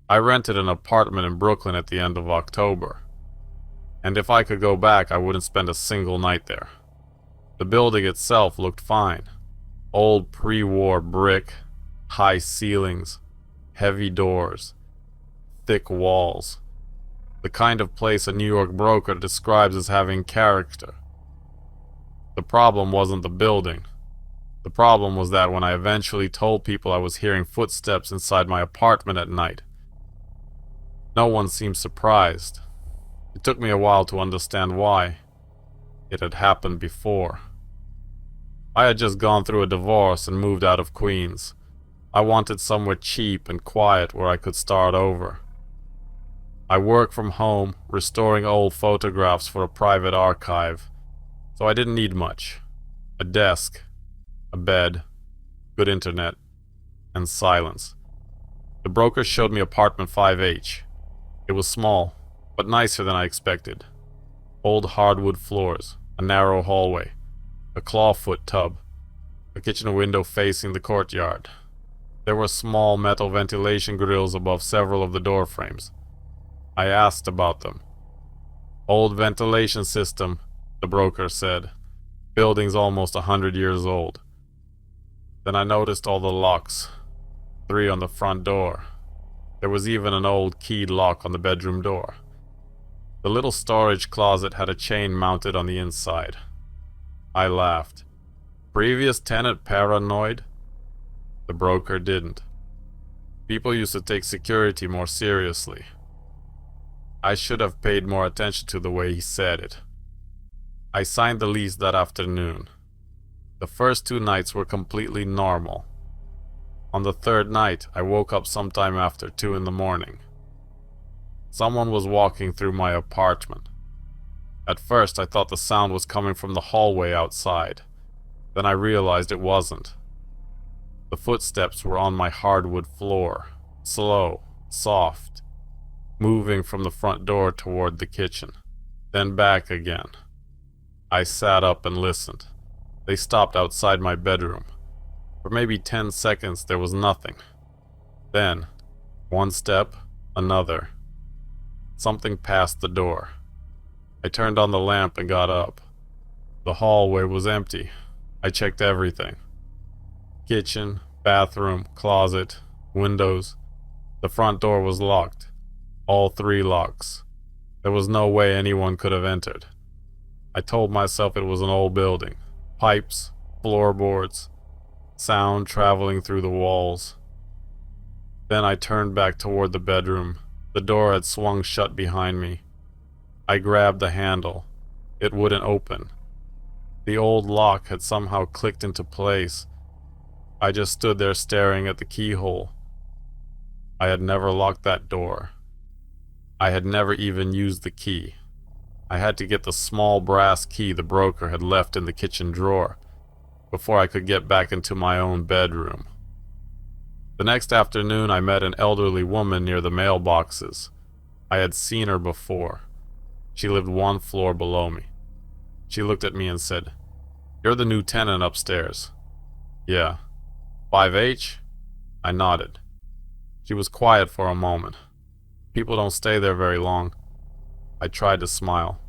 I rented an apartment in Brooklyn at the end of October, and if I could go back, I wouldn't spend a single night there. The building itself looked fine. Old pre-war brick, high ceilings, heavy doors, thick walls. The kind of place a New York broker describes as having character. The problem wasn't the building. The problem was that when I eventually told people I was hearing footsteps inside my apartment at night, no one seemed surprised. It took me a while to understand why. It had happened before. I had just gone through a divorce and moved out of Queens. I wanted somewhere cheap and quiet where I could start over. I work from home, restoring old photographs for a private archive, so I didn't need much. A desk, a bed, good internet, and silence. The broker showed me apartment 5H. It was small, but nicer than I expected. Old hardwood floors, a narrow hallway, a clawfoot tub, a kitchen window facing the courtyard. There were small metal ventilation grills above several of the door frames. I asked about them. Old ventilation system, the broker said. Building's almost 100 years old. Then I noticed all the locks. 3 on the front door. There was even an old keyed lock on the bedroom door. The little storage closet had a chain mounted on the inside. I laughed. Previous tenant paranoid? The broker didn't. People used to take security more seriously. I should have paid more attention to the way he said it. I signed the lease that afternoon. The first 2 nights were completely normal. On the 3rd night, I woke up sometime after 2 in the morning. Someone was walking through my apartment. At first, I thought the sound was coming from the hallway outside. Then I realized it wasn't. The footsteps were on my hardwood floor, slow, soft, moving from the front door toward the kitchen, then back again. I sat up and listened. They stopped outside my bedroom. For maybe 10 seconds there was nothing. Then, one step, another. Something passed the door. I turned on the lamp and got up. The hallway was empty. I checked everything. Kitchen, bathroom, closet, windows. The front door was locked. All 3 locks. There was no way anyone could have entered. I told myself it was an old building. Pipes, floorboards, sound traveling through the walls. Then I turned back toward the bedroom. The door had swung shut behind me. I grabbed the handle. It wouldn't open. The old lock had somehow clicked into place. I just stood there staring at the keyhole. I had never locked that door. I had never even used the key. I had to get the small brass key the broker had left in the kitchen drawer before I could get back into my own bedroom. The next afternoon, I met an elderly woman near the mailboxes. I had seen her before. She lived 1 floor below me. She looked at me and said, "You're the new tenant upstairs." "Yeah." "5H?" I nodded. She was quiet for a moment. People don't stay there very long. I tried to smile.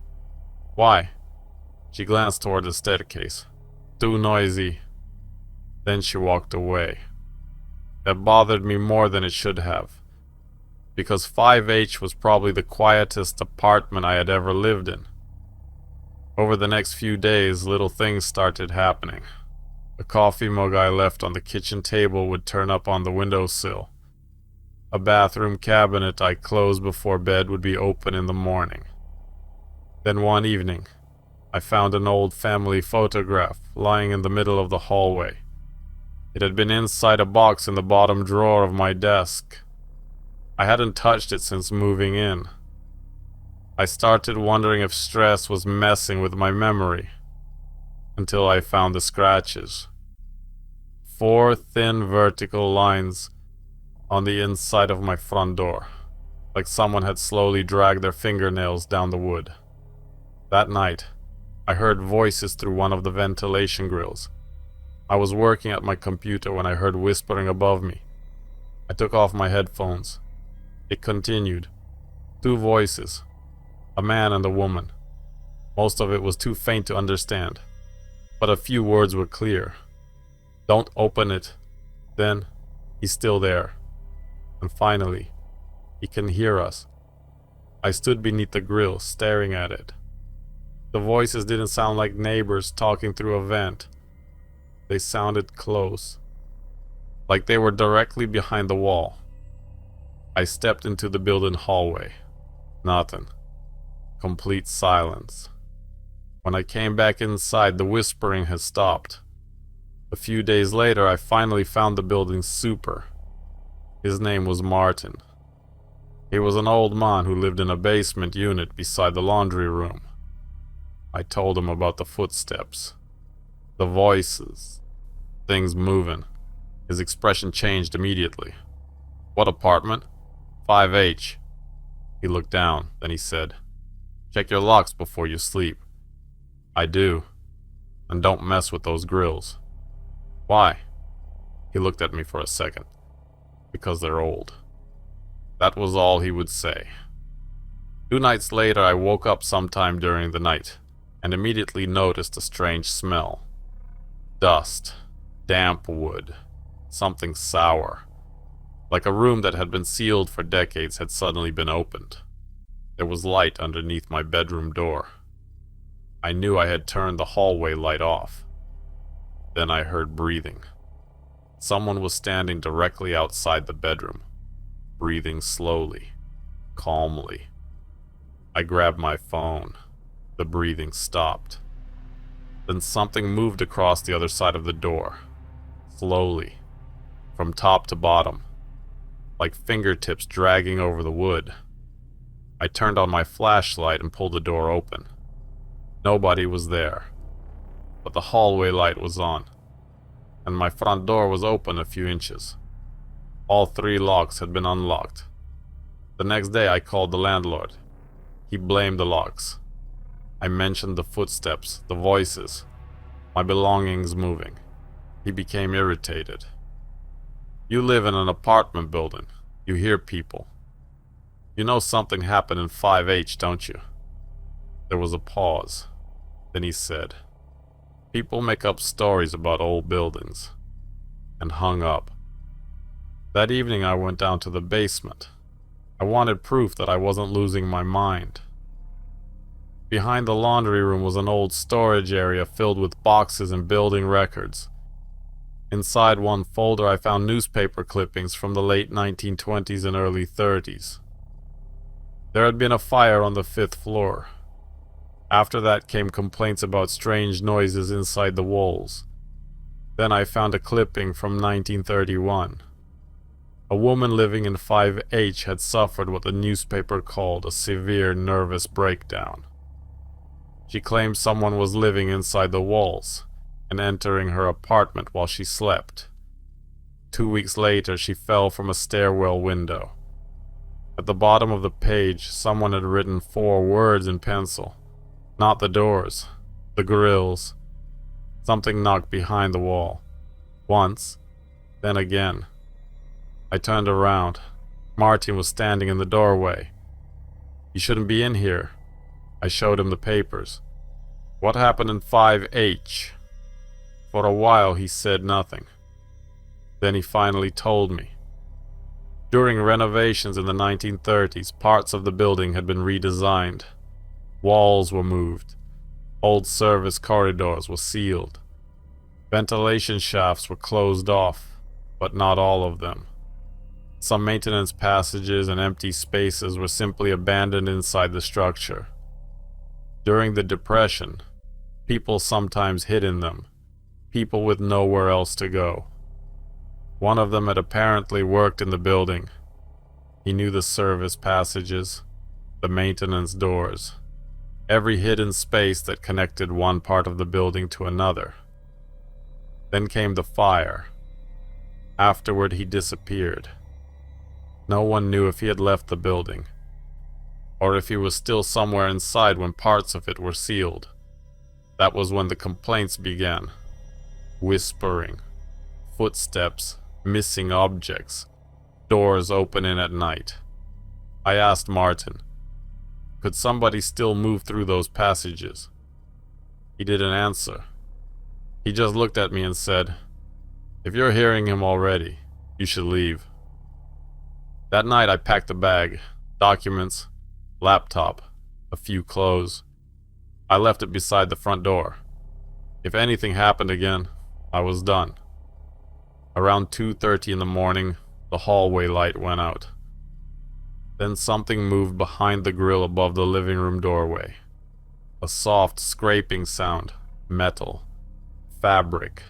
"Why?" She glanced toward the staircase. "Too noisy." Then she walked away. That bothered me more than it should have, because 5H was probably the quietest apartment I had ever lived in. Over the next few days, little things started happening. A coffee mug I left on the kitchen table would turn up on the windowsill. A bathroom cabinet I closed before bed would be open in the morning. Then one evening, I found an old family photograph lying in the middle of the hallway. It had been inside a box in the bottom drawer of my desk. I hadn't touched it since moving in. I started wondering if stress was messing with my memory, until I found the scratches. 4 thin vertical lines on the inside of my front door, like someone had slowly dragged their fingernails down the wood. That night, I heard voices through one of the ventilation grills. I was working at my computer when I heard whispering above me. I took off my headphones. It continued. 2 voices. A man and a woman. Most of it was too faint to understand, but a few words were clear. Don't open it. Then, he's still there. And finally, he can hear us. I stood beneath the grill, staring at it. The voices didn't sound like neighbors talking through a vent. They sounded close, like they were directly behind the wall. I stepped into the building hallway. Nothing. Complete silence. When I came back inside, the whispering had stopped. A few days later, I finally found the building's super. His name was Martin. He was an old man who lived in a basement unit beside the laundry room. I told him about the footsteps, the voices, things moving. His expression changed immediately. What apartment? 5H. He looked down, then he said, check your locks before you sleep. I do. And don't mess with those grills. Why? He looked at me for a second. Because they're old. That was all he would say. 2 nights later, I woke up sometime during the night and immediately noticed a strange smell. Dust, damp wood, something sour. Like a room that had been sealed for decades had suddenly been opened. There was light underneath my bedroom door. I knew I had turned the hallway light off. Then I heard breathing. Someone was standing directly outside the bedroom, breathing slowly, calmly. I grabbed my phone. The breathing stopped. Then something moved across the other side of the door, slowly, from top to bottom, like fingertips dragging over the wood. I turned on my flashlight and pulled the door open. Nobody was there, but the hallway light was on, and my front door was open a few inches. All 3 locks had been unlocked. The next day I called the landlord. He blamed the locks. I mentioned the footsteps, the voices, my belongings moving. He became irritated. You live in an apartment building. You hear people. You know something happened in 5H, don't you? There was a pause. Then he said, people make up stories about old buildings. And hung up. That evening I went down to the basement. I wanted proof that I wasn't losing my mind. Behind the laundry room was an old storage area filled with boxes and building records. Inside one folder I found newspaper clippings from the late 1920s and early 30s. There had been a fire on the 5th floor. After that came complaints about strange noises inside the walls. Then I found a clipping from 1931. A woman living in 5H had suffered what the newspaper called a severe nervous breakdown. She claimed someone was living inside the walls and entering her apartment while she slept. 2 weeks later, she fell from a stairwell window. At the bottom of the page, someone had written 4 words in pencil. Not the doors, the grills. Something knocked behind the wall. Once, then again. I turned around. Martin was standing in the doorway. You shouldn't be in here. I showed him the papers. What happened in 5H? For a while he said nothing. Then he finally told me. During renovations in the 1930s, parts of the building had been redesigned. Walls were moved. Old service corridors were sealed. Ventilation shafts were closed off, but not all of them. Some maintenance passages and empty spaces were simply abandoned inside the structure. During the Depression, people sometimes hid in them, people with nowhere else to go. One of them had apparently worked in the building. He knew the service passages, the maintenance doors, every hidden space that connected one part of the building to another. Then came the fire. Afterward, he disappeared. No one knew if he had left the building, or if he was still somewhere inside when parts of it were sealed. That was when the complaints began. Whispering, footsteps, missing objects, doors opening at night. I asked Martin, could somebody still move through those passages? He didn't answer. He just looked at me and said, if you're hearing him already, you should leave. That night I packed a bag, documents, laptop, a few clothes. I left it beside the front door. If anything happened again, I was done. Around 2:30 in the morning, the hallway light went out. Then something moved behind the grill above the living room doorway. A soft scraping sound, metal, fabric,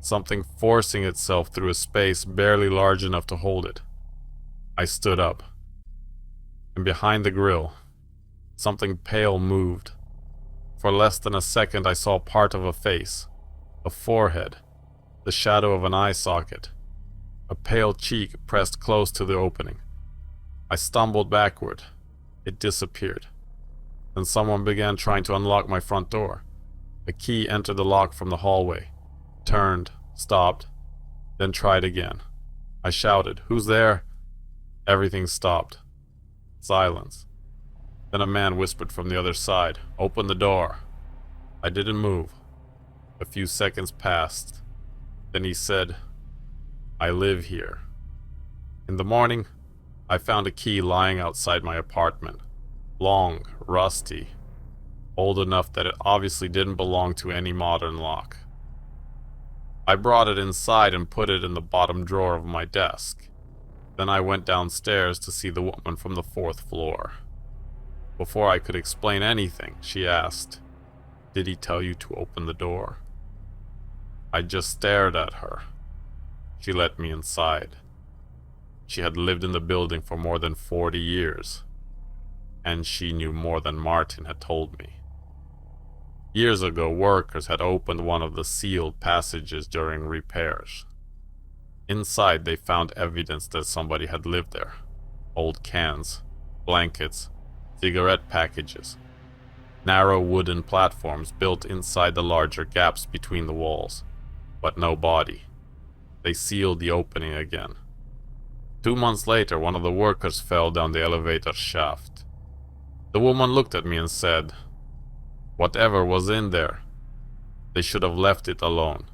something forcing itself through a space barely large enough to hold it. I stood up, and behind the grill, something pale moved. For less than a second I saw part of a face, a forehead, the shadow of an eye socket, a pale cheek pressed close to the opening. I stumbled backward. It disappeared. Then someone began trying to unlock my front door. A key entered the lock from the hallway, turned, stopped, then tried again. I shouted, "Who's there?" Everything stopped. Silence. Then a man whispered from the other side, "Open the door." I didn't move. A few seconds passed. Then he said, "I live here." In the morning, I found a key lying outside my apartment. Long, rusty, old enough that it obviously didn't belong to any modern lock. I brought it inside and put it in the bottom drawer of my desk. Then I went downstairs to see the woman from the 4th floor. Before I could explain anything, she asked, "Did he tell you to open the door?" I just stared at her. She let me inside. She had lived in the building for more than 40 years, and she knew more than Martin had told me. Years ago, workers had opened one of the sealed passages during repairs. Inside, they found evidence that somebody had lived there. Old cans, blankets, cigarette packages, narrow wooden platforms built inside the larger gaps between the walls, but no body. They sealed the opening again. 2 months later, one of the workers fell down the elevator shaft. The woman looked at me and said, "Whatever was in there, they should have left it alone."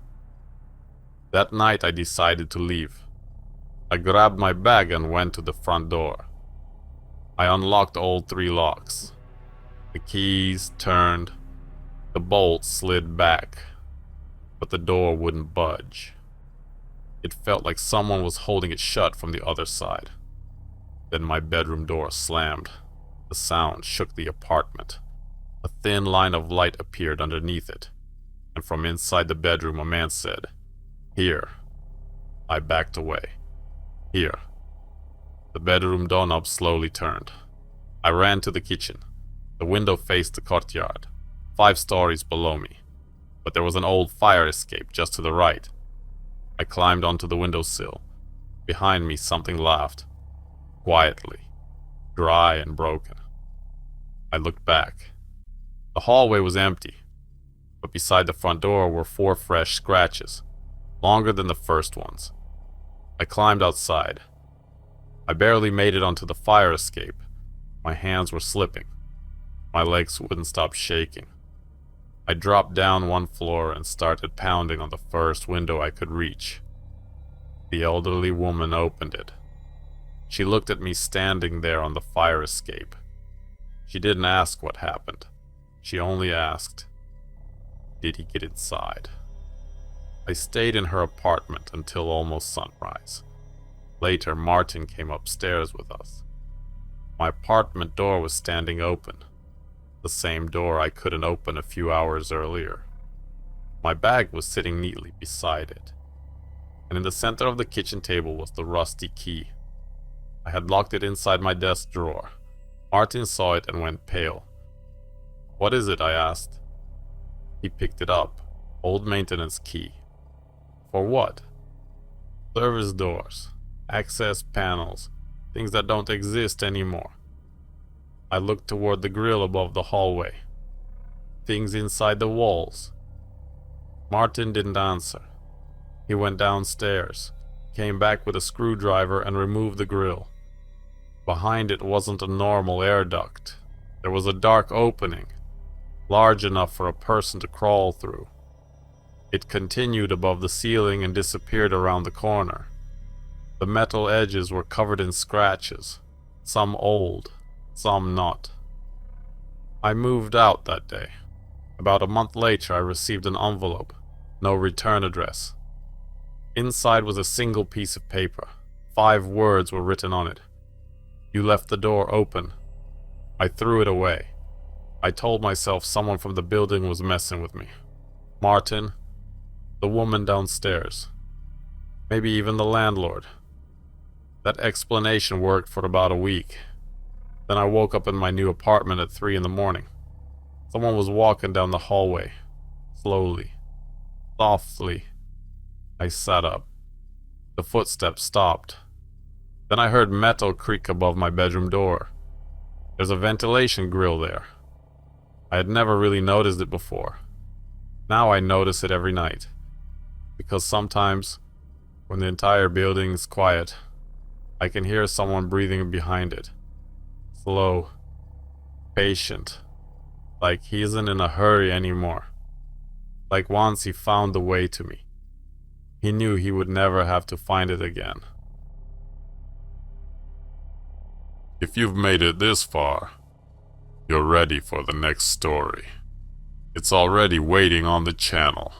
That night I decided to leave. I grabbed my bag and went to the front door. I unlocked all 3 locks. The keys turned, the bolt slid back, but the door wouldn't budge. It felt like someone was holding it shut from the other side. Then my bedroom door slammed. The sound shook the apartment. A thin line of light appeared underneath it, and from inside the bedroom a man said, "Here." I backed away. "Here." The bedroom doorknob slowly turned. I ran to the kitchen. The window faced the courtyard, 5 stories below me, but there was an old fire escape just to the right. I climbed onto the windowsill. Behind me, something laughed, quietly, dry and broken. I looked back. The hallway was empty, but beside the front door were 4 fresh scratches, longer than the first ones. I climbed outside. I barely made it onto the fire escape. My hands were slipping. My legs wouldn't stop shaking. I dropped down 1 floor and started pounding on the first window I could reach. The elderly woman opened it. She looked at me standing there on the fire escape. She didn't ask what happened. She only asked, "Did he get inside?" I stayed in her apartment until almost sunrise. Later, Martin came upstairs with us. My apartment door was standing open, the same door I couldn't open a few hours earlier. My bag was sitting neatly beside it, and in the center of the kitchen table was the rusty key. I had locked it inside my desk drawer. Martin saw it and went pale. "What is it?" I asked. He picked it up. Old maintenance key. For what? Service doors, access panels, things that don't exist anymore. I looked toward the grill above the hallway. Things inside the walls. Martin didn't answer. He went downstairs, came back with a screwdriver and removed the grill. Behind it wasn't a normal air duct. There was a dark opening, large enough for a person to crawl through. It continued above the ceiling and disappeared around the corner. The metal edges were covered in scratches, some old, some not. I moved out that day. About a month later, I received an envelope, no return address. Inside was a single piece of paper. 5 words were written on it. You left the door open. I threw it away. I told myself someone from the building was messing with me. Martin, the woman downstairs, maybe even the landlord. That explanation worked for about a week. Then I woke up in my new apartment at 3 in the morning. Someone was walking down the hallway, slowly, softly. I sat up. The footsteps stopped. Then I heard metal creak above my bedroom door. There's a ventilation grill there. I had never really noticed it before. Now I notice it every night. Because sometimes, when the entire building is quiet, I can hear someone breathing behind it. Slow, patient, like he isn't in a hurry anymore. Like once he found the way to me, he knew he would never have to find it again. If you've made it this far, you're ready for the next story. It's already waiting on the channel.